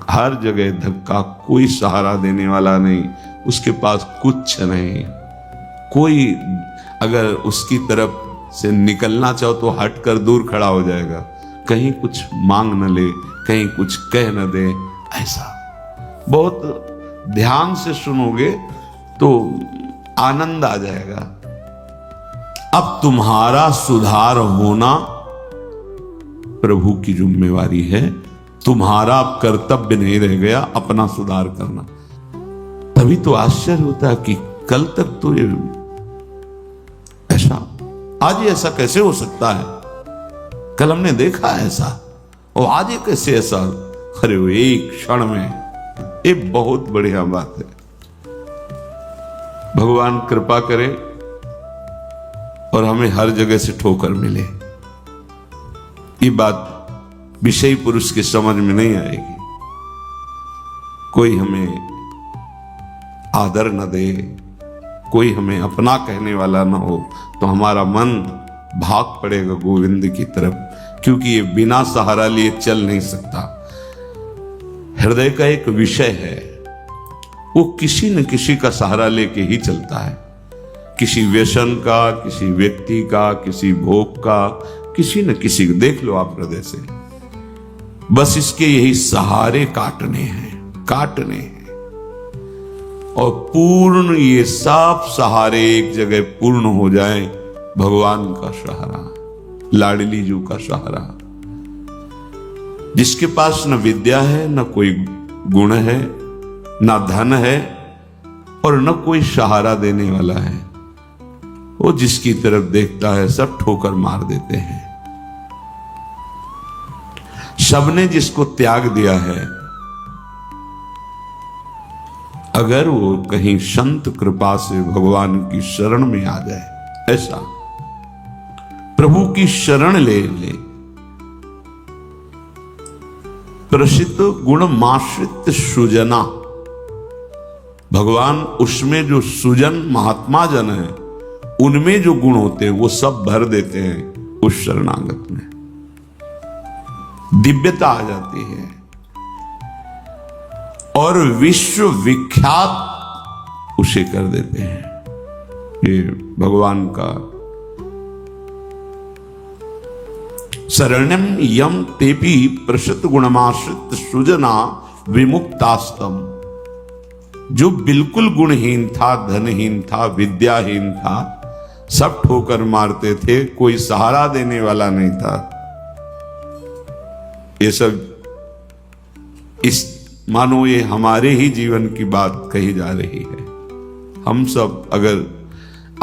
हर जगह धक्का, कोई सहारा देने वाला नहीं, उसके पास कुछ नहीं। कोई अगर उसकी तरफ से निकलना चाहो तो हट कर दूर खड़ा हो जाएगा, कहीं कुछ मांग न ले, कहीं कुछ कह न दे। ऐसा बहुत ध्यान से सुनोगे तो आनंद आ जाएगा। अब तुम्हारा सुधार होना प्रभु की जिम्मेवारी है, तुम्हारा अब कर्तव्य नहीं रह गया अपना सुधार करना। तभी तो आश्चर्य होता है कि कल तक तो ये ऐसा, आज ये ऐसा कैसे हो सकता है, कल हमने देखा ऐसा और आज ये कैसे ऐसा। अरे वो एक क्षण में, ये बहुत बढ़िया बात है। भगवान कृपा करे और हमें हर जगह से ठोकर मिले। ये बात विषयी पुरुष की समझ में नहीं आएगी। कोई हमें आदर न दे, कोई हमें अपना कहने वाला न हो, तो हमारा मन भाग पड़ेगा गोविंद की तरफ, क्योंकि ये बिना सहारा लिए चल नहीं सकता। हृदय का एक विषय है, वो किसी न किसी का सहारा लेके ही चलता है। किसी व्यसन का, किसी व्यक्ति का, किसी भोग का, किसी न किसी को देख लो आप हृदय से। बस इसके यही सहारे काटने हैं, काटने हैं। और पूर्ण ये सब सहारे एक जगह पूर्ण हो जाएं, भगवान का सहारा, लाडली जू का सहारा। जिसके पास न विद्या है, न कोई गुण है, न धन है और न कोई सहारा देने वाला है, वो जिसकी तरफ देखता है सब ठोकर मार देते हैं। सबने जिसको त्याग दिया है, अगर वो कहीं संत कृपा से भगवान की शरण में आ जाए, ऐसा प्रभु की शरण ले ले। प्रसिद्ध गुण माश्रित सुजना, भगवान उसमें जो सुजन महात्मा जन है, उनमें जो गुण होते हैं वो सब भर देते हैं उस शरणागत में। दिव्यता आ जाती है और विश्व विख्यात उसे कर देते हैं। ये भगवान का शरणम यम तेपी प्रसिद्ध गुणमाश्रित सुजना विमुक्तास्तम। जो बिल्कुल गुणहीन था, धनहीन था, विद्याहीन था, सब ठोकर मारते थे, कोई सहारा देने वाला नहीं था। ये सब इस मानो ये हमारे ही जीवन की बात कही जा रही है। हम सब, अगर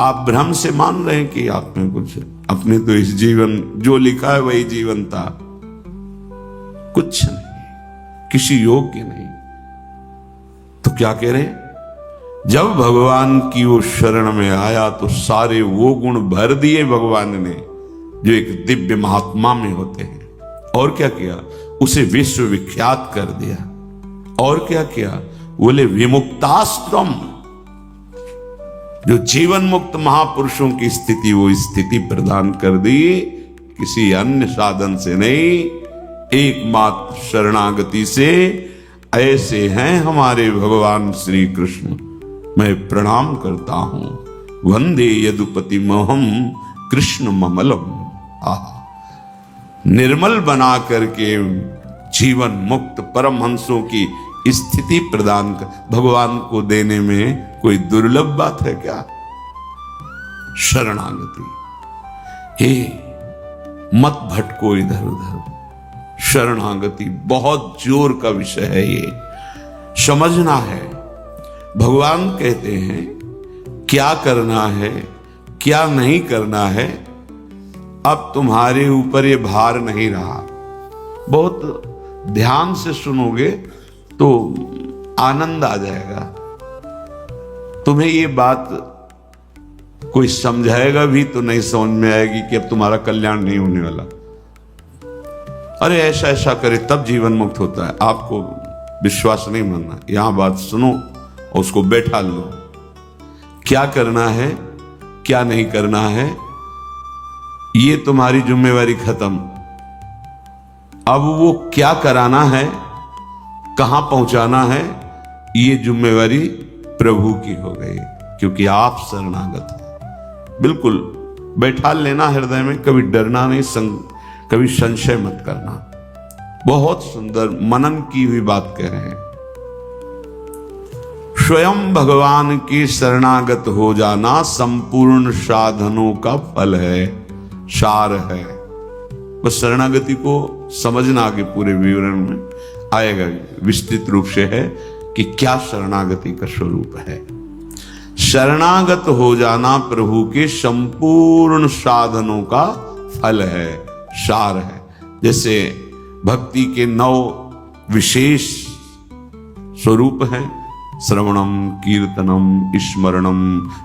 आप भ्रम से मान रहे हैं कि आप में कुछ, अपने तो इस जीवन जो लिखा है वही जीवन था, कुछ नहीं, किसी योग्य नहीं, तो क्या कह रहे? जब भगवान की वो शरण में आया तो सारे वो गुण भर दिए भगवान ने जो एक दिव्य महात्मा में होते हैं। और क्या किया? उसे विश्व विख्यात कर दिया। और क्या किया? बोले विमुक्ताश्रम, जो जीवन मुक्त महापुरुषों की स्थिति, वो स्थिति प्रदान कर दी, किसी अन्य साधन से नहीं, एकमात्र शरणागति से। ऐसे हैं हमारे भगवान श्री कृष्ण। मैं प्रणाम करता हूं। वंदे यदुपति महम कृष्ण ममलम। निर्मल बना करके जीवन मुक्त परमहंसों की स्थिति प्रदान कर भगवान को देने में कोई दुर्लभ बात है क्या? शरणागति। हे मत भटको इधर उधर। शरणागति बहुत जोर का विषय है, ये समझना है। भगवान कहते हैं क्या करना है, क्या नहीं करना है, अब तुम्हारे ऊपर ये भार नहीं रहा। बहुत ध्यान से सुनोगे तो आनंद आ जाएगा। तुम्हें ये बात कोई समझाएगा भी तो नहीं समझ में आएगी कि अब तुम्हारा कल्याण नहीं होने वाला। अरे ऐसा ऐसा करे तब जीवन मुक्त होता है। आपको विश्वास नहीं मानना, यहां बात सुनो और उसको बैठा लो। क्या करना है, क्या नहीं करना है, ये तुम्हारी जिम्मेवारी खत्म। अब वो क्या कराना है, कहां पहुंचाना है, ये जिम्मेवारी प्रभु की हो गई, क्योंकि आप शरणागत हैं। बिल्कुल बैठा लेना हृदय में, कभी डरना नहीं, कभी संशय मत करना। बहुत सुंदर मनन की हुई बात कह रहे हैं। स्वयं भगवान के शरणागत हो जाना संपूर्ण साधनों का फल है, सार है। बस शरणागति को समझना, आगे पूरे विवरण में आएगा, विस्तृत रूप से है कि क्या शरणागति का स्वरूप है। शरणागत हो जाना प्रभु के संपूर्ण साधनों का फल है, सार है। जैसे भक्ति के 9 विशेष स्वरूप हैं, श्रवणम, कीर्तनम, स्मरणम,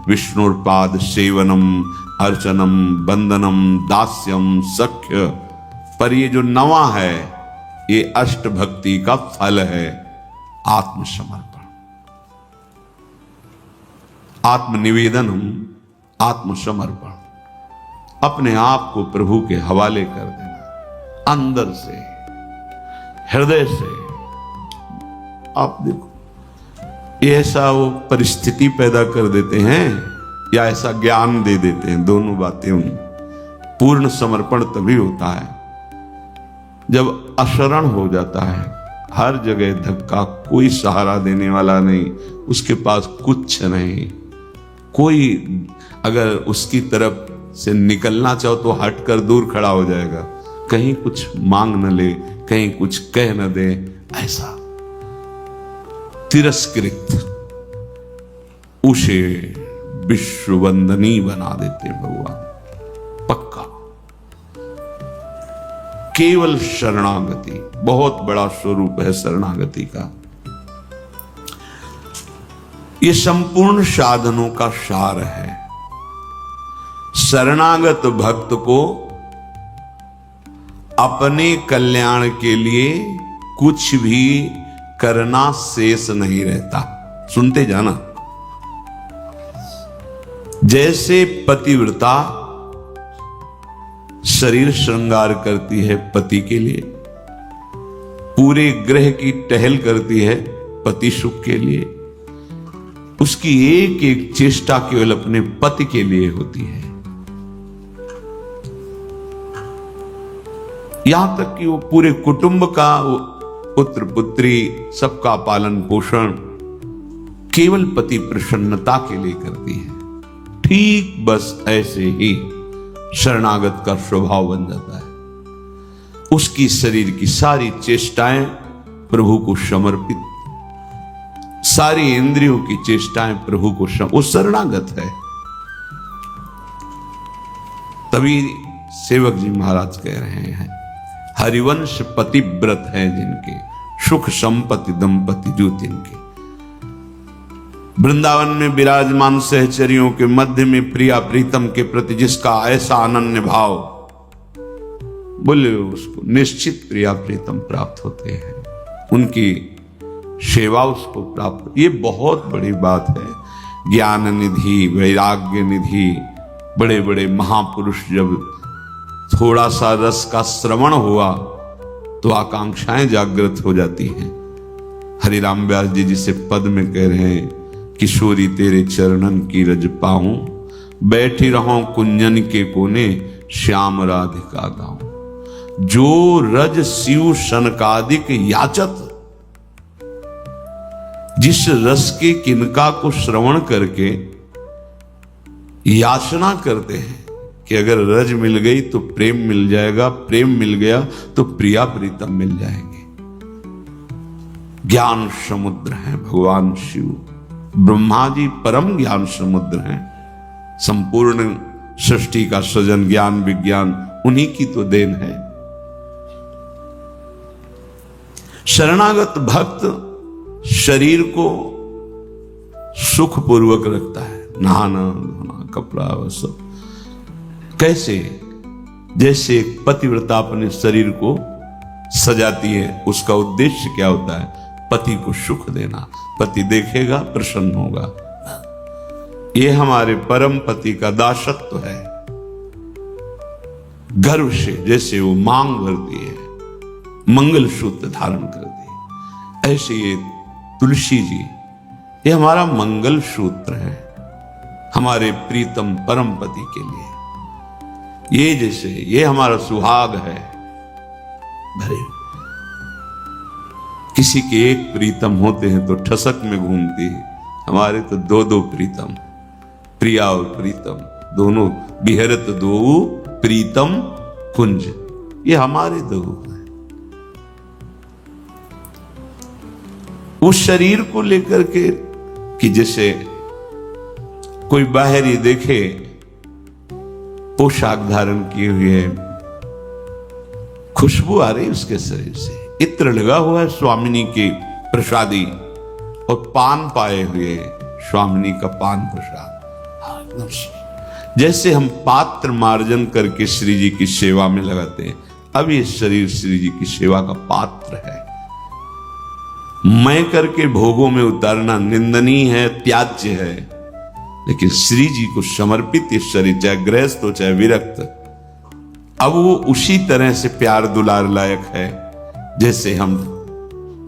विष्णुपाद सेवनम, अर्चनम, बंदनम, दास्यम, सख्य। पर ये जो 9वां है, ये अष्ट भक्ति का फल है, आत्मसमर्पण, आत्मनिवेदनम, आत्मसमर्पण। अपने आप को प्रभु के हवाले कर देना, अंदर से, हृदय से। आप देखो, ये ऐसा वो परिस्थिति पैदा कर देते हैं या ऐसा ज्ञान दे देते हैं, दोनों बातें उन। पूर्ण समर्पण तभी होता है जब अशरण हो जाता है, हर जगह धक्का, कोई सहारा देने वाला नहीं, उसके पास कुछ नहीं, कोई अगर उसकी तरफ से निकलना चाहो तो हटकर दूर खड़ा हो जाएगा, कहीं कुछ मांग न ले, कहीं कुछ कह न दे, ऐसा तिरस्कृत, उसे विश्ववंदनी बना देते भगवान। पक्का केवल शरणागति बहुत बड़ा स्वरूप है शरणागति का। ये संपूर्ण साधनों का सार है। शरणागत भक्त को अपने कल्याण के लिए कुछ भी करना शेष नहीं रहता। सुनते जाना। जैसे पतिव्रता शरीर श्रृंगार करती है पति के लिए, पूरे ग्रह की टहल करती है पति सुख के लिए, उसकी एक एक चेष्टा केवल अपने पति के लिए होती है। यहां तक कि वो पूरे कुटुंब का, पुत्र पुत्री सबका पालन पोषण केवल पति प्रसन्नता के लिए करती है। ठीक बस ऐसे ही शरणागत का स्वभाव बन जाता है। उसकी शरीर की सारी चेष्टाएं प्रभु को समर्पित, सारी इंद्रियों की चेष्टाएं प्रभु को वो शरणागत है। तभी सेवक जी महाराज कह रहे हैं, हरिवंश पतिव्रत है जिनके, सुख संपत्ति दंपति जो तिनके। वृंदावन में विराजमान सहचरियों के मध्य में प्रिया प्रीतम के प्रति जिसका ऐसा अनन्य भाव, बोले उसको निश्चित प्रिया प्रीतम प्राप्त होते हैं, उनकी सेवा उसको प्राप्त। ये बहुत बड़ी बात है। ज्ञान निधि, वैराग्य निधि, बड़े बड़े महापुरुष जब थोड़ा सा रस का श्रवण हुआ तो आकांक्षाएं जागृत हो जाती हैं। हरिराम व्यास जी जिसे पद में कह रहे हैं, किशोरी तेरे चरणन की रज पाऊं, बैठी रहूं कुंजन के कोने, श्याम राधिका गाऊं। जो रज शिव सनकादिक याचत, जिस रस के किनका को श्रवण करके याचना करते हैं कि अगर रज मिल गई तो प्रेम मिल जाएगा, प्रेम मिल गया तो प्रिया प्रीतम मिल जाएंगे। ज्ञान समुद्र है भगवान शिव, ब्रह्मा जी परम ज्ञान समुद्र हैं। संपूर्ण सृष्टि का सृजन, ज्ञान विज्ञान उन्हीं की तो देन है। शरणागत भक्त शरीर को सुखपूर्वक रखता है, नहाना धोना, कपड़ा वस्त्र। कैसे? जैसे एक पतिव्रता अपने शरीर को सजाती है, उसका उद्देश्य क्या होता है? पति को सुख देना। पति देखेगा प्रसन्न होगा। ये हमारे परम पति का दासत्व है। गर्व से जैसे वो मांग भरती है, मंगल सूत्र धारण करती है, ऐसे ये तुलसी जी, ये हमारा मंगल सूत्र है हमारे प्रीतम परम पति के लिए। ये जैसे ये हमारा सुहाग है भरे। किसी के एक प्रीतम होते हैं तो ठसक में घूमती है, हमारे तो दो दो प्रीतम, प्रिया और प्रीतम दोनों बिहरत दो प्रीतम कुंज, ये हमारे दो हैं। उस शरीर को लेकर के कि जैसे कोई बाहरी देखे पोशाक धारण किए हुए, खुशबू आ रही उसके शरीर से, इत्र लगा हुआ है स्वामिनी की प्रसादी और पान पाए हुए स्वामिनी का पान प्रसाद। जैसे हम पात्र मार्जन करके श्री जी की सेवा में लगाते हैं, अब ये शरीर श्री जी की सेवा का पात्र है। मैं करके भोगों में उतारना निंदनीय है, त्याज्य है, लेकिन श्री जी को समर्पित ये शरीर, चाहे गृहस्थ हो चाहे विरक्त, अब वो उसी तरह से प्यार दुलार लायक है जैसे हम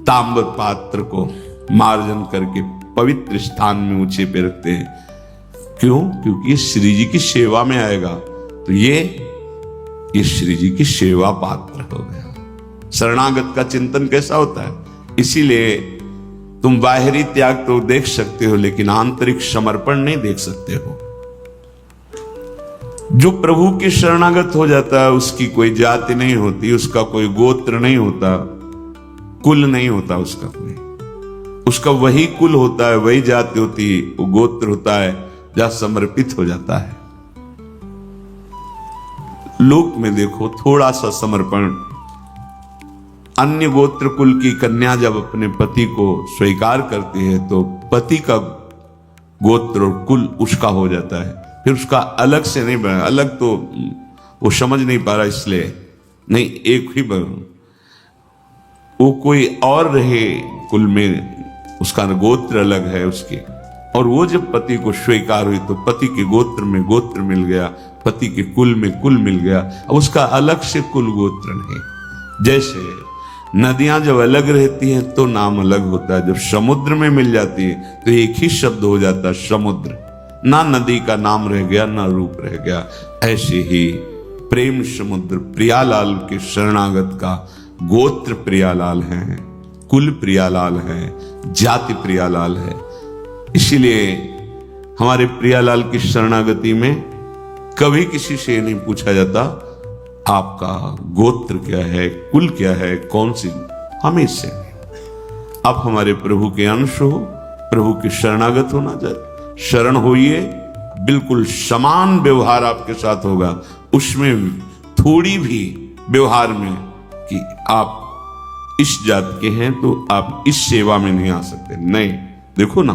ताम्र पात्र को मार्जन करके पवित्र स्थान में ऊंचे पे रखते हैं। क्यों? क्योंकि ये श्री जी की सेवा में आएगा, तो ये श्री जी की सेवा पात्र हो गया। शरणागत का चिंतन कैसा होता है? इसीलिए तुम बाहरी त्याग तो देख सकते हो, लेकिन आंतरिक समर्पण नहीं देख सकते हो। जो प्रभु के शरणागत हो जाता है उसकी कोई जाति नहीं होती, उसका कोई गोत्र नहीं होता, कुल नहीं होता उसका कोई, उसका वही कुल होता है, वही जाति होती है, वो गोत्र होता है जहां समर्पित हो जाता है। लोक में देखो थोड़ा सा समर्पण, अन्य गोत्र कुल की कन्या जब अपने पति को स्वीकार करती है तो पति का गोत्र और कुल उसका हो जाता है, फिर उसका अलग से नहीं बना। अलग तो वो समझ नहीं पा रहा, इसलिए नहीं, एक ही बना, वो कोई और रहे कुल में, उसका गोत्र अलग है उसके। और वो जब पति को स्वीकार हुई तो पति के गोत्र में गोत्र मिल गया, पति के कुल में कुल मिल गया, अब उसका अलग से कुल गोत्र नहीं। जैसे नदियां जब अलग रहती हैं तो नाम अलग होता है, जब समुद्र में मिल जाती है तो एक ही शब्द हो जाता है समुद्र, ना नदी का नाम रह गया ना रूप रह गया। ऐसे ही प्रेम समुद्र प्रियालाल के शरणागत का गोत्र प्रियालाल है, कुल प्रियालाल है, जाति प्रियालाल है। इसीलिए हमारे प्रियालाल की शरणागति में कभी किसी से नहीं पूछा जाता आपका गोत्र क्या है, कुल क्या है, कौन सी, हम इससे नहीं। आप हमारे प्रभु के अंश हो, प्रभु के शरणागत होना चाहिए, शरण होइए, बिल्कुल समान व्यवहार आपके साथ होगा। उसमें थोड़ी भी व्यवहार में कि आप इस जात के हैं तो आप इस सेवा में नहीं आ सकते, नहीं। देखो ना,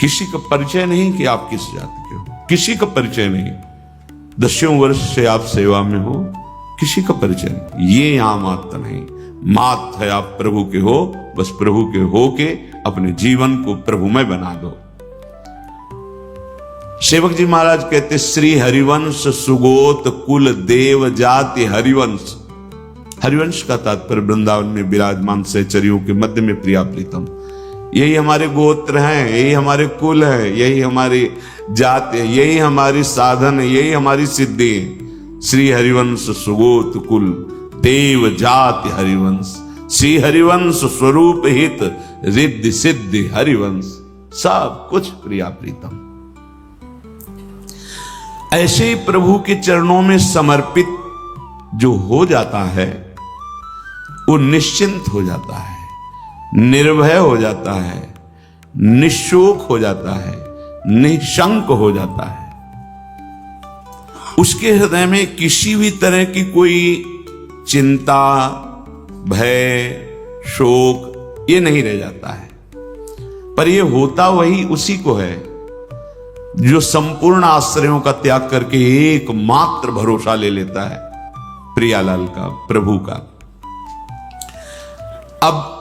किसी का परिचय नहीं कि आप किस जात के हो, किसी का परिचय नहीं। 10 वर्ष से आप सेवा में हो, किसी का परिचय नहीं। ये यहां मात्र नहीं, मात है आप प्रभु के हो, बस प्रभु के हो के अपने जीवन को प्रभुमय बना दो। सेवक जी महाराज कहते, श्री हरिवंश सुगोत कुल देव जाति हरिवंश। हरिवंश का तात्पर्य वृंदावन में विराजमान सहचरियों के मध्य में प्रिया प्रीतम, यही हमारे गोत्र हैं, यही हमारे कुल है, यही हमारी जात है, यही हमारी साधन है, यही हमारी सिद्धि है। श्री हरिवंश सुगोत कुल देव जाति हरिवंश, श्री हरिवंश स्वरूप हित रिद्धि सिद्धि हरिवंश, सब कुछ प्रिया प्रीतम। ऐसे ही प्रभु के चरणों में समर्पित जो हो जाता है वो निश्चिंत हो जाता है, निर्भय हो जाता है, निशोक हो जाता है, निशंक हो जाता है। उसके हृदय में किसी भी तरह की कोई चिंता, भय, शोक ये नहीं रह जाता है। पर ये होता वही उसी को है जो संपूर्ण आश्रयों का त्याग करके एकमात्र भरोसा ले लेता है प्रियालाल का, प्रभु का। अब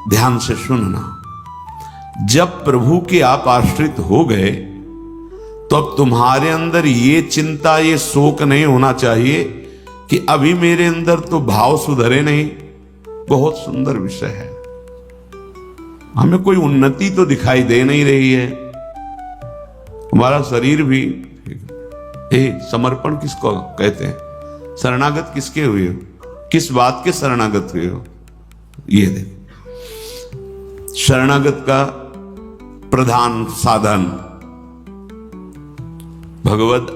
ध्यान से सुनना, जब प्रभु के आप आश्रित हो गए तो अब तुम्हारे अंदर ये चिंता, ये शोक नहीं होना चाहिए कि अभी मेरे अंदर तो भाव सुधरे नहीं। बहुत सुंदर विषय है, हमें कोई उन्नति तो दिखाई दे नहीं रही है। हमारा शरीर भी समर्पण किसको कहते हैं? शरणागत किसके हुए हो? किस बात के शरणागत हुए हो? ये देखो, शरणागत का प्रधान साधन भगवत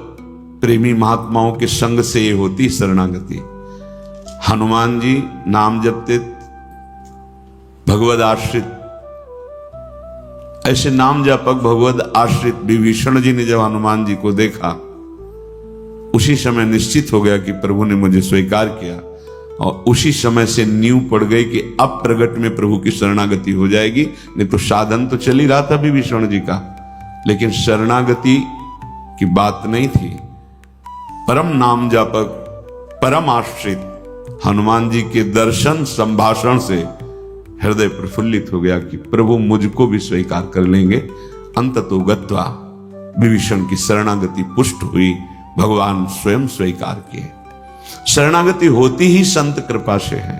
प्रेमी महात्माओं के संग से ये होती शरणागति। हनुमान जी नाम जपते, भगवत आश्रित, ऐसे नाम जापक भगवत आश्रित विभीषण जी ने जब हनुमान जी को देखा, उसी समय निश्चित हो गया कि प्रभु ने मुझे स्वीकार किया, और उसी समय से नींव पड़ गई कि अब प्रगट में प्रभु की शरणागति हो जाएगी। नहीं तो साधन तो चल ही रहा था विभीषण जी का, लेकिन शरणागति की बात नहीं थी। परम नाम जापक, परम आश्रित हनुमान जी के दर्शन संभाषण से हृदय प्रफुल्लित हो गया कि प्रभु मुझको भी स्वीकार कर लेंगे। अंततो गत्वा विभीषण की शरणागति पुष्ट हुई, भगवान स्वयं स्वीकार किए। शरणागति होती ही संत कृपा से है।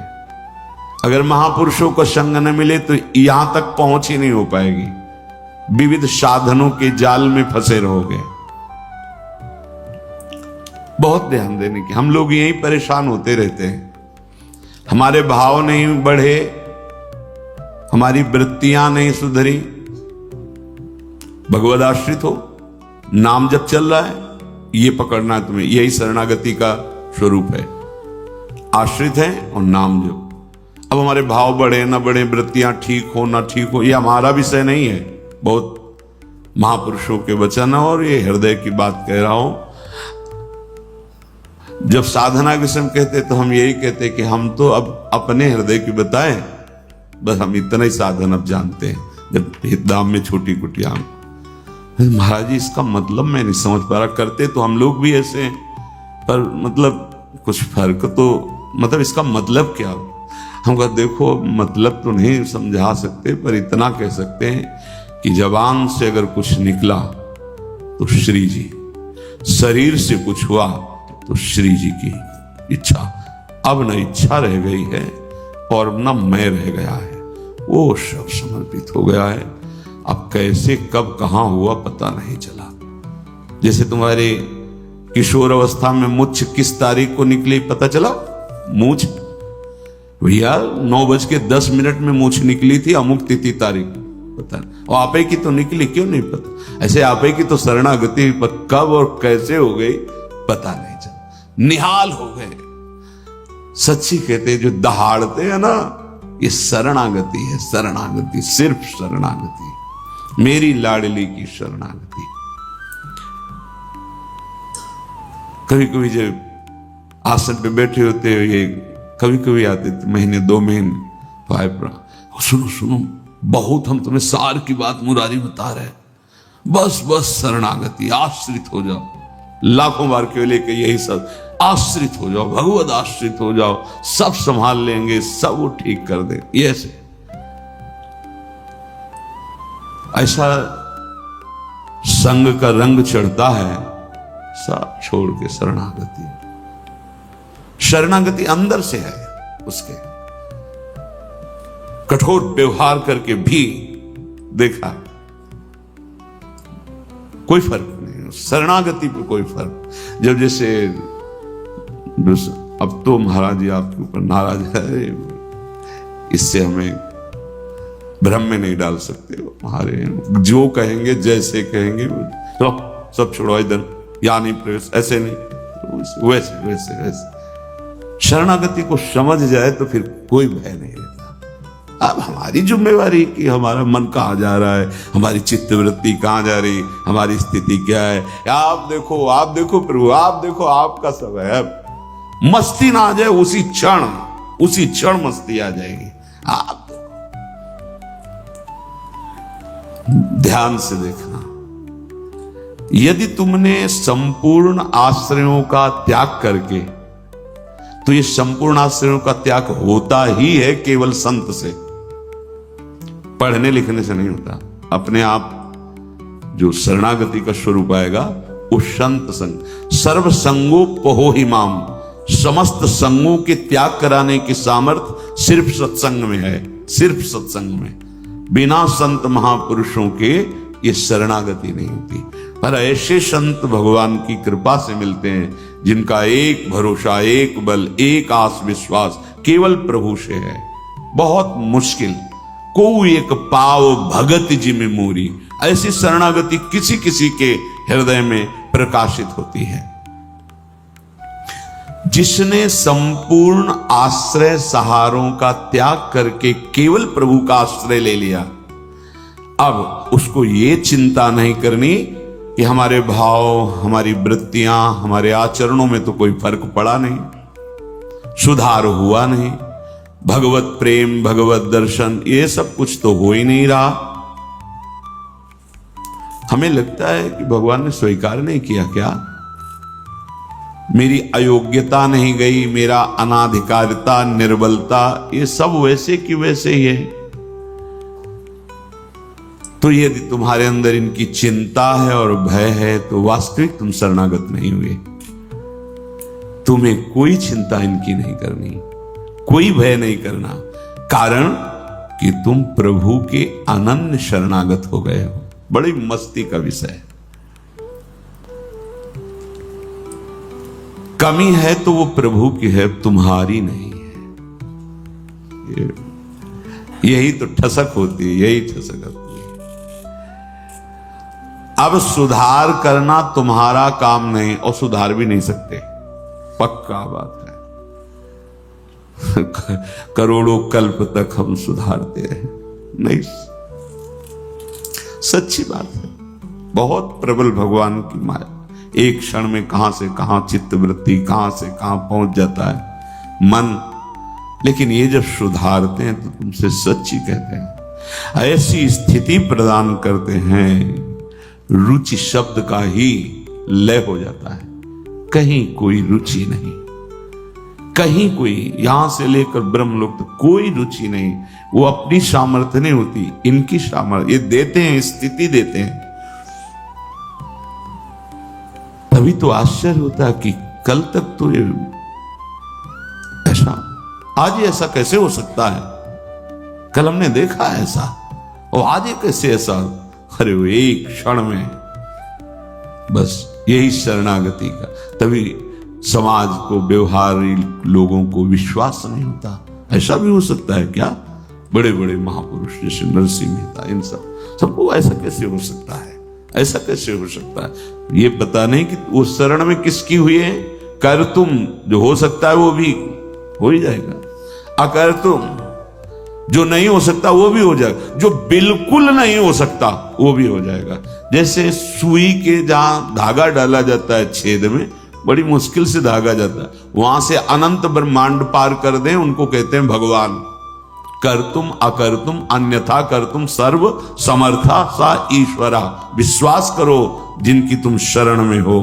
अगर महापुरुषों को संग न मिले तो यहां तक पहुंच ही नहीं हो पाएगी, विविध साधनों के जाल में फंसे रहोगे। बहुत ध्यान देने की, हम लोग यही परेशान होते रहते हैं। हमारे भाव नहीं बढ़े, हमारी वृत्तियां नहीं सुधरी। भगवद आश्रित हो, नाम जब चल रहा है ये पकड़ना है तुम्हें, यही शरणागति का स्वरूप है। आश्रित है और नाम जप। अब हमारे भाव बढ़े ना बढ़े, वृत्तियां ठीक हो ना ठीक हो, ये हमारा विषय नहीं है। बहुत महापुरुषों के वचन और ये हृदय की बात कह रहा हूं। जब साधना के समय कहते तो हम यही कहते कि हम तो अब अपने हृदय की बताएं, बस हम इतना ही साधन अब जानते हैं। जब हितदाम में छोटी कुटिया, महाराज जी इसका मतलब मैं नहीं समझ पा रहा। करते तो हम लोग भी ऐसे हैं, पर मतलब कुछ फर्क तो, मतलब इसका मतलब क्या? हम कहा देखो मतलब तो नहीं समझा सकते, पर इतना कह सकते हैं कि जबान से अगर कुछ निकला तो श्री जी, शरीर से कुछ हुआ तो श्री जी की इच्छा। अब न इच्छा रह गई है और न मैं रह गया है, वो सब समर्पित हो गया है। अब कैसे कब कहां हुआ पता नहीं चला। जैसे तुम्हारे किशोर अवस्था में मुछ किस तारीख को निकली पता चला? मूछ भैया 9:10 में मूछ निकली थी, अमुक तिथि तारीख पता नहीं। और आपे की तो निकली, क्यों नहीं पता? ऐसे आपे की तो शरणागति कब और कैसे हो गई पता नहीं चला। निहाल हो गए। सच्ची कहते जो दहाड़ते हैं ना, ये शरणागति है। शरणागति, सिर्फ शरणागति, मेरी लाडली की शरणागति। कभी कभी जब आसन पे बैठे होते हो, ये कभी कभी आते थे महीने 2 महीने, भाई सुनो सुनो, बहुत हम तुम्हें सार की बात मुरारी बता रहे, बस बस शरणागति, आश्रित हो जाओ। लाखों बार केवल लेके यही सब, आश्रित हो जाओ, भगवत आश्रित हो जाओ, सब संभाल लेंगे, सब वो ठीक कर दे। ये ऐसा संग का रंग चढ़ता है, सब छोड़ के शरणागति। शरणागति अंदर से है उसके। कठोर व्यवहार करके भी देखा कोई फर्क नहीं, शरणागति पे कोई फर्क। जब जैसे अब तो महाराज जी आपके ऊपर नाराज है, इससे हमें भ्रम में नहीं डाल सकते हो। हमारे जो कहेंगे जैसे कहेंगे, तो सब छोड़ो इधर, या नहीं प्रवेश, ऐसे नहीं, वैसे वैसे वैसे। शरणागति को समझ जाए तो फिर कोई भय नहीं रहता। अब हमारी जिम्मेवारी कि हमारा मन कहाँ जा रहा है, हमारी चित्तवृत्ति कहाँ जा रही, हमारी स्थिति क्या है। आप देखो प्रभु, आप देखो, आपका सब है। मस्ती ना आ जाए, उसी क्षण मस्ती आ जाएगी। आप ध्यान से देखना, यदि तुमने संपूर्ण आश्रयों का त्याग करके, तो ये संपूर्ण आश्रयों का त्याग होता ही है केवल संत से, पढ़ने लिखने से नहीं होता। अपने आप जो शरणागति का स्वरूप आएगा वो संत संग। सर्व संगोपहो हिमाम, समस्त संगों के त्याग कराने की सामर्थ्य सिर्फ सत्संग में है, सिर्फ सत्संग में। बिना संत महापुरुषों के ये शरणागति नहीं होती। पर ऐसे संत भगवान की कृपा से मिलते हैं जिनका एक भरोसा, एक बल, एक आस विश्वास केवल प्रभु से है। बहुत मुश्किल को एक पाव भगत जी में मोरी, ऐसी शरणागति किसी किसी के हृदय में प्रकाशित होती है। जिसने संपूर्ण आश्रय सहारों का त्याग करके केवल प्रभु का आश्रय ले लिया, अब उसको ये चिंता नहीं करनी कि हमारे भाव, हमारी वृत्तियां, हमारे आचरणों में तो कोई फर्क पड़ा नहीं, सुधार हुआ नहीं, भगवत प्रेम, भगवत दर्शन, ये सब कुछ तो हो ही नहीं रहा। हमें लगता है कि भगवान ने स्वीकार नहीं किया क्या? मेरी अयोग्यता नहीं गई, मेरा अनाधिकारिता, निर्बलता, ये सब वैसे की वैसे ही है। तो यदि तुम्हारे अंदर इनकी चिंता है और भय है तो वास्तविक तुम शरणागत नहीं हुए। तुम्हें कोई चिंता इनकी नहीं करनी, कोई भय नहीं करना, कारण कि तुम प्रभु के अनन्य शरणागत हो गए हो। बड़ी मस्ती का विषय है। कमी है तो वो प्रभु की है, तुम्हारी नहीं है। यही तो ठसक होती है, यही ठसक होती है। अब सुधार करना तुम्हारा काम नहीं, और सुधार भी नहीं सकते, पक्का बात है। करोड़ों कल्प तक हम सुधारते रहे नहीं, सच्ची बात है। बहुत प्रबल भगवान की माया, एक क्षण में कहां से कहां चित्त वृत्ति, कहां से कहां पहुंच जाता है मन। लेकिन ये जब सुधारते हैं तो तुमसे सच्ची कहते हैं, ऐसी स्थिति प्रदान करते हैं, रुचि शब्द का ही लय हो जाता है। कहीं कोई रुचि नहीं, कहीं कोई, यहां से लेकर ब्रह्मलोक तक कोई रुचि नहीं। वो अपनी सामर्थ्य नहीं होती, इनकी सामर्थ्य ये देते हैं, स्थिति देते हैं। तभी तो आश्चर्य होता है कि कल तक तो ये ऐसा, आज ये ऐसा कैसे हो सकता है? कल हमने देखा है ऐसा, और आज ये कैसे ऐसा? अरे वो एक क्षण में, बस यही शरणागति का। तभी समाज को, व्यवहारी लोगों को विश्वास नहीं होता। ऐसा भी हो सकता है क्या? बड़े बड़े महापुरुष जैसे नरसिंह मेहता, इन सबको ऐसा कैसे हो सकता है? ऐसा कैसे हो सकता है? ये पता नहीं कि वो शरण में किसकी हुई है। कर तुम, जो हो सकता है वो भी हो ही जाएगा, अकर तुम, जो नहीं हो सकता वो भी हो जाएगा, जो बिल्कुल नहीं हो सकता वो भी हो जाएगा। जैसे सुई के जहां धागा डाला जाता है छेद में, बड़ी मुश्किल से धागा जाता है, वहां से अनंत ब्रह्मांड पार कर दें, उनको कहते हैं भगवान। कर तुम अकर तुम अन्यथा कर तुम सर्व समर्था सा ईश्वरा। विश्वास करो जिनकी तुम शरण में हो।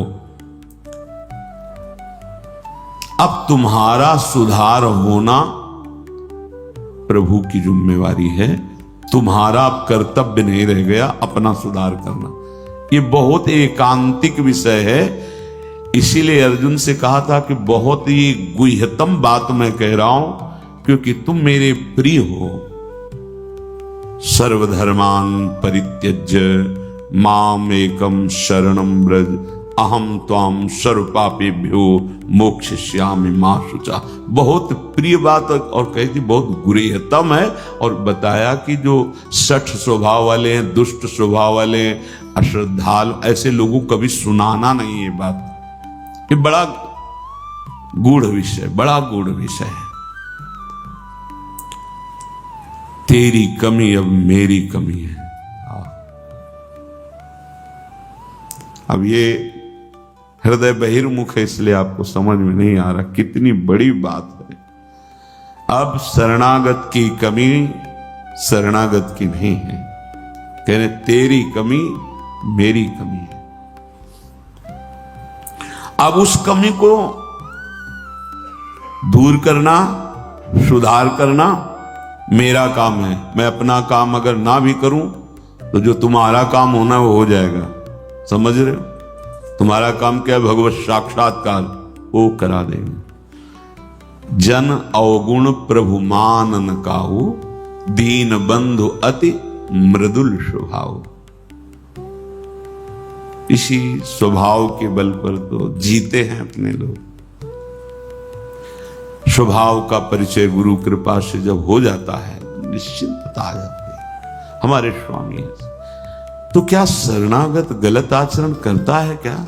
अब तुम्हारा सुधार होना प्रभु की जिम्मेवारी है। तुम्हारा अब कर्तव्य नहीं रह गया अपना सुधार करना। ये बहुत एकांतिक विषय है। इसीलिए अर्जुन से कहा था कि बहुत ही गुह्यतम बात मैं कह रहा हूं, क्योंकि तुम मेरे प्रिय हो। सर्वधर्मान परित्यज्य माम एकम शरणम व्रज अहम त्वाम सर्व पापेभ्यो मोक्षयिष्यामि मा शुचा। बहुत प्रिय बात, और कही थी बहुत गुह्यतम है। और बताया कि जो सठ स्वभाव वाले हैं, दुष्ट स्वभाव वाले हैं, अश्रद्धालु, ऐसे लोगों को कभी सुनाना नहीं है बात। ये बड़ा गूढ़ विषय, बड़ा गूढ़ विषय है। तेरी कमी अब मेरी कमी है। अब ये हृदय बहिर्मुख है, इसलिए आपको समझ में नहीं आ रहा कितनी बड़ी बात है। अब शरणागत की कमी शरणागत की नहीं है, कहने तेरी कमी मेरी कमी है। अब उस कमी को दूर करना, सुधार करना मेरा काम है। मैं अपना काम अगर ना भी करूं तो जो तुम्हारा काम होना वो हो जाएगा। समझ रहे हो? तुम्हारा काम क्या है? भगवत साक्षात्कार, वो करा देंगे। जन अवगुण प्रभु मान न काहू, दीन बंधु अति मृदुल स्वभाव। इसी स्वभाव के बल पर तो जीते हैं अपने लोग। स्वभाव का परिचय गुरु कृपा से जब हो जाता है, निश्चिंतता आ जाती है। हमारे स्वामी है। तो क्या शरणागत गलत आचरण करता है क्या?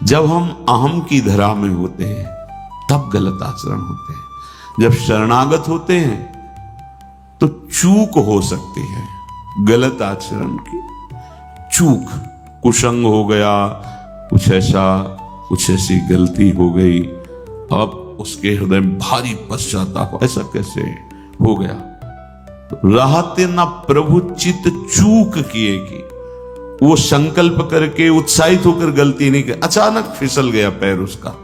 जब हम अहम की धरा में होते हैं तब गलत आचरण होते हैं। जब शरणागत होते हैं तो चूक हो सकती है, गलत आचरण की चूक, कुसंग हो गया, कुछ ऐसी गलती हो गई, अब उसके हृदय में भारी पश्चाताप, ऐसा कैसे हो गया? रहते न प्रभु चित चूक किए की, वो संकल्प करके उत्साहित होकर गलती नहीं कर, अचानक फिसल गया पैर उसका।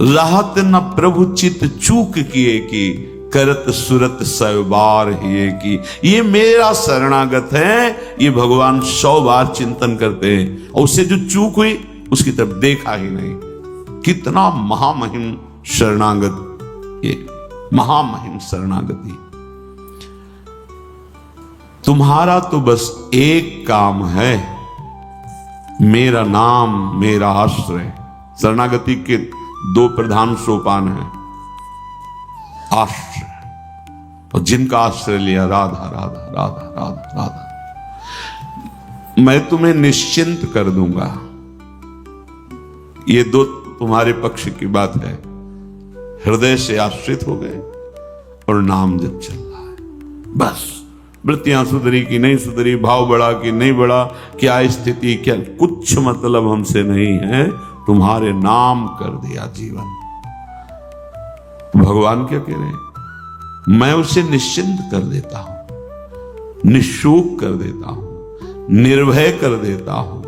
रहत न प्रभु चित चूक किए की, करत सुरत सैबार ही की। ये मेरा शरणागत है, ये भगवान 100 बार चिंतन करते हैं और उससे जो चूक हुई उसकी तरफ देखा ही नहीं। कितना महामहिम शरणागत, ये महामहिम शरणागति। तुम्हारा तो बस एक काम है, मेरा नाम मेरा आश्रय। शरणागति के 2 प्रधान सोपान हैं, आश्रय और जिनका आश्रय लिया, राधा राधा राधा राधा राधा, मैं तुम्हें निश्चिंत कर दूंगा। ये 2 तुम्हारे पक्ष की बात है। हृदय से आश्रित हो गए और नाम जब चल रहा है, बस वृत्तियां सुधरी कि नहीं सुधरी, भाव बढ़ा कि नहीं बढ़ा, क्या स्थिति, क्या कुछ मतलब हमसे नहीं है, तुम्हारे नाम कर दिया जीवन। भगवान क्या कह रहे हैं? मैं उसे निश्चिंत कर देता हूं, निशोक कर देता हूं, निर्भय कर देता हूं,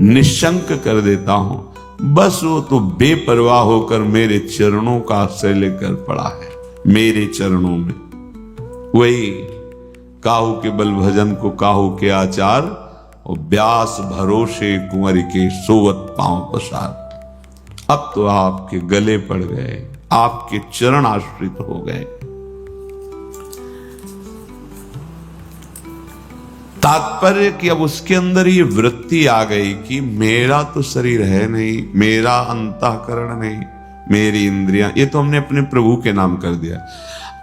निशंक कर देता हूं। बस वो तो बेपरवाह होकर मेरे चरणों का आश्रय लेकर पड़ा है, मेरे चरणों में। वही काहू के बल भजन को काहू के आचार, और व्यास भरोसे कुंवर के सोवत पांव पसार। अब तो आपके गले पड़ गए, आपके चरण आश्रित हो गए। तात्पर्य कि अब उसके अंदर ये वृत्ति आ गई कि मेरा तो शरीर है नहीं, मेरा अंतःकरण नहीं, मेरी इंद्रियां, ये तो हमने अपने प्रभु के नाम कर दिया।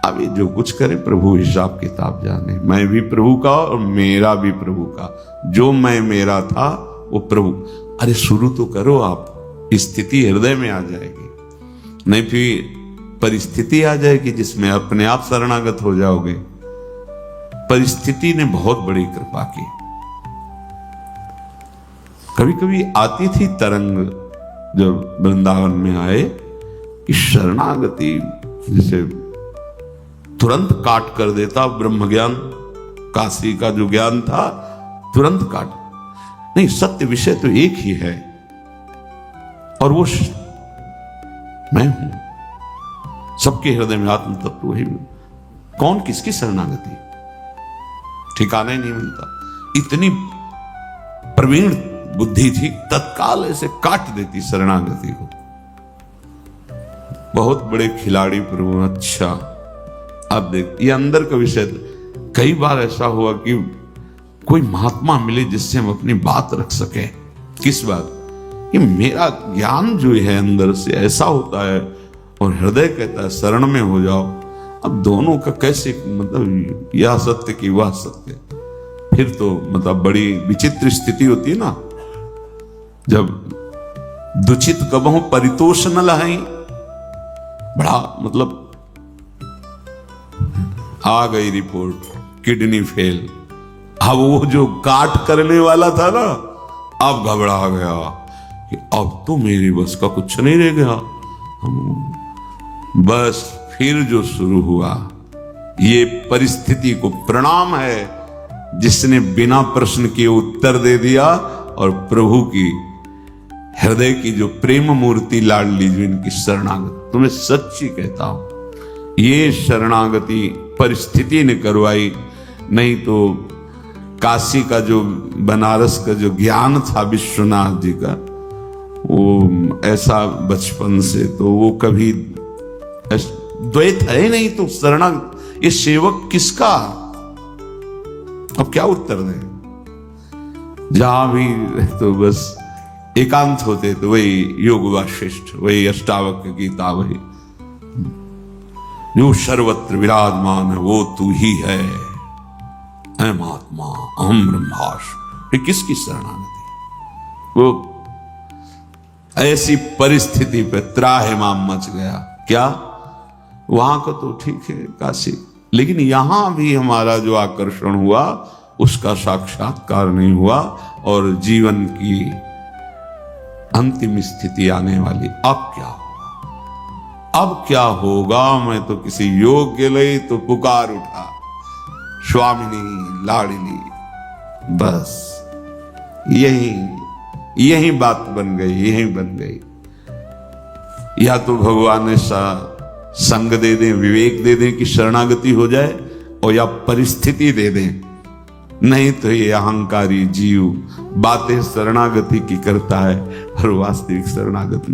अब ये जो कुछ करे प्रभु हिसाब किताब जाने। मैं भी प्रभु का और मेरा भी प्रभु का। जो मैं मेरा था वो प्रभु। अरे शुरू तो करो आप, स्थिति हृदय में आ जाएगी, नहीं फिर परिस्थिति आ जाएगी जिसमें अपने आप शरणागत हो जाओगे। परिस्थिति ने बहुत बड़ी कृपा की। कभी कभी आती थी तरंग जब वृंदावन में आए कि शरणागति जैसे तुरंत काट कर देता ब्रह्म ज्ञान, काशी का जो ज्ञान था तुरंत काट। नहीं, सत्य विषय तो एक ही है और वो मैं हूं। सबके हृदय में आत्म तत्व वही। कौन किसकी शरणागति, ठिकाना ही नहीं मिलता। इतनी प्रवीण बुद्धि थी, तत्काल ऐसे काट देती शरणागति को। बहुत बड़े खिलाड़ी प्रभु। अच्छा अब देख, ये अंदर का विषय। कई बार ऐसा हुआ कि कोई महात्मा मिले जिससे हम अपनी बात रख सके। किस बात कि मेरा ज्ञान जो है अंदर से ऐसा होता है और हृदय कहता है शरण में हो जाओ। अब दोनों का कैसे, मतलब यह सत्य कि वह सत्य, फिर तो मतलब बड़ी विचित्र स्थिति होती है ना। जब दुचित कबहु परितोष न लहाई, बड़ा मतलब आ गई रिपोर्ट किडनी फेल। अब वो जो काट करने वाला था ना, अब घबरा गया कि अब तो मेरी बस का कुछ नहीं रह गया। बस फिर जो शुरू हुआ, ये परिस्थिति को प्रणाम है जिसने बिना प्रश्न के उत्तर दे दिया। और प्रभु की हृदय की जो प्रेम मूर्ति लाडली जो इनकी शरणागति, तुम्हें सच्ची कहता हूं, ये शरणागति परिस्थिति ने करवाई। नहीं तो काशी का जो, बनारस का जो ज्ञान था विश्वनाथ जी का, वो ऐसा बचपन से तो वो कभी द्वैत है नहीं। तो शरणागत, ये सेवक किसका? अब क्या उत्तर दें? जहां भी तो बस एकांत होते तो वही योग वाशिष्ठ, वही अष्टावक्र गीता, वही जो सर्वत्र विराजमान है वो तू ही है, अहम आत्मा अहम ब्रह्मास्मि। ये किसकी शरणागति? वो ऐसी परिस्थिति पे त्राहिमाम मच गया। क्या वहां का तो ठीक है काशी, लेकिन यहां भी हमारा जो आकर्षण हुआ उसका साक्षात्कार नहीं हुआ, और जीवन की अंतिम स्थिति आने वाली। अब क्या होगा? अब क्या होगा? मैं तो किसी योग के लिए तो पुकार उठा, स्वामिनी लाडली, बस यही बात बन गई, यही बन गई। या तो भगवान ऐसा संग दे दें, विवेक दे दें कि शरणागति हो जाए, और या परिस्थिति दे दें, नहीं तो ये अहंकारी जीव बातें शरणागति की करता है और वास्तविक शरणागति